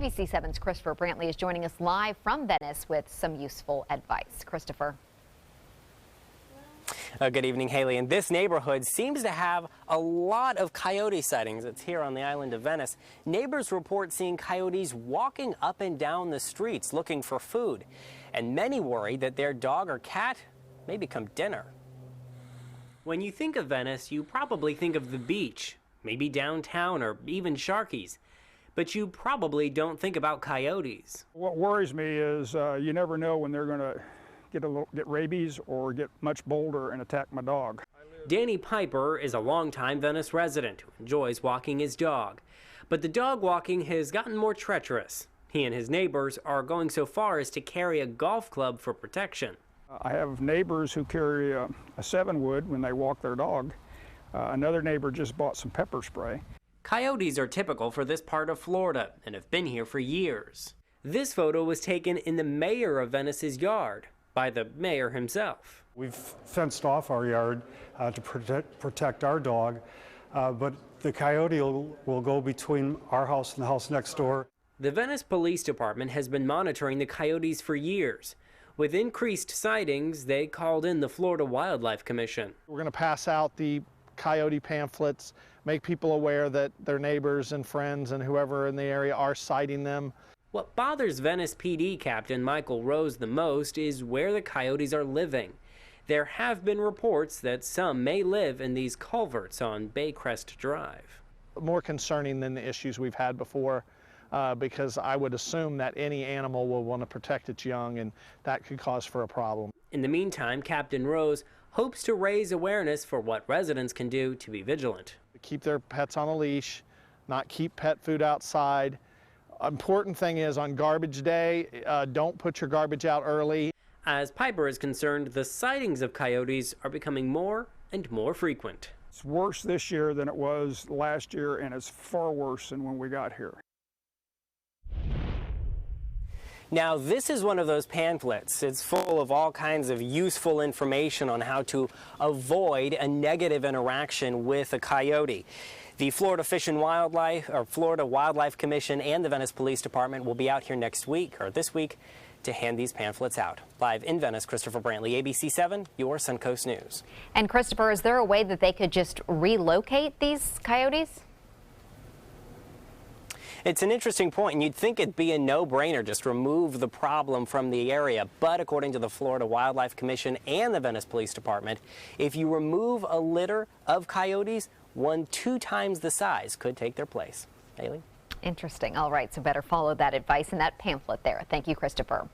ABC 7's Christopher Brantley is joining us live from Venice with some useful advice. Christopher. Good evening, Haley. And this neighborhood seems to have a lot of coyote sightings. It's here on the island of Venice. Neighbors report seeing coyotes walking up and down the streets looking for food. And many worry that their dog or cat may become dinner. When you think of Venice, you probably think of the beach, maybe downtown or even Sharky's. But you probably don't think about coyotes. What worries me is you never know when they're going to get rabies or get much bolder and attack my dog. Danny Piper is a longtime Venice resident who enjoys walking his dog. But the dog walking has gotten more treacherous. He and his neighbors are going so far as to carry a golf club for protection. I have neighbors who carry a 7-wood when they walk their dog. Another neighbor just bought some pepper spray. Coyotes are typical for this part of Florida and have been here for years. This photo was taken in the mayor of Venice's yard by the mayor himself. We've fenced off our yard to protect our dog, but the coyote will go between our house and the house next door. The Venice Police Department has been monitoring the coyotes for years. With increased sightings, they called in the Florida Wildlife Commission. We're going to pass out the coyote pamphlets, make people aware that their neighbors and friends and whoever in the area are sighting them. What bothers Venice PD Captain Michael Rose the most is where the coyotes are living. There have been reports that some may live in these culverts on Baycrest Drive. More concerning than the issues we've had before, because I would assume that any animal will want to protect its young, and that could cause for a problem. In the meantime, Captain Rose hopes to raise awareness for what residents can do to be vigilant. Keep their pets on a leash, not keep pet food outside. Important thing is on garbage day, don't put your garbage out early. As Piper is concerned, the sightings of coyotes are becoming more and more frequent. It's worse this year than it was last year, and it's far worse than when we got here. Now, this is one of those pamphlets. It's full of all kinds of useful information on how to avoid a negative interaction with a coyote. The Florida Florida Wildlife Commission and the Venice Police Department will be out here next week or this week to hand these pamphlets out. Live in Venice, Christopher Brantley, ABC 7, your Suncoast News. And Christopher, is there a way that they could just relocate these coyotes? It's an interesting point, and you'd think it'd be a no-brainer, just remove the problem from the area. But according to the Florida Wildlife Commission and the Venice Police Department, if you remove a litter of coyotes, 2 times the size could take their place. Haley? Interesting. All right, so better follow that advice in that pamphlet there. Thank you, Christopher.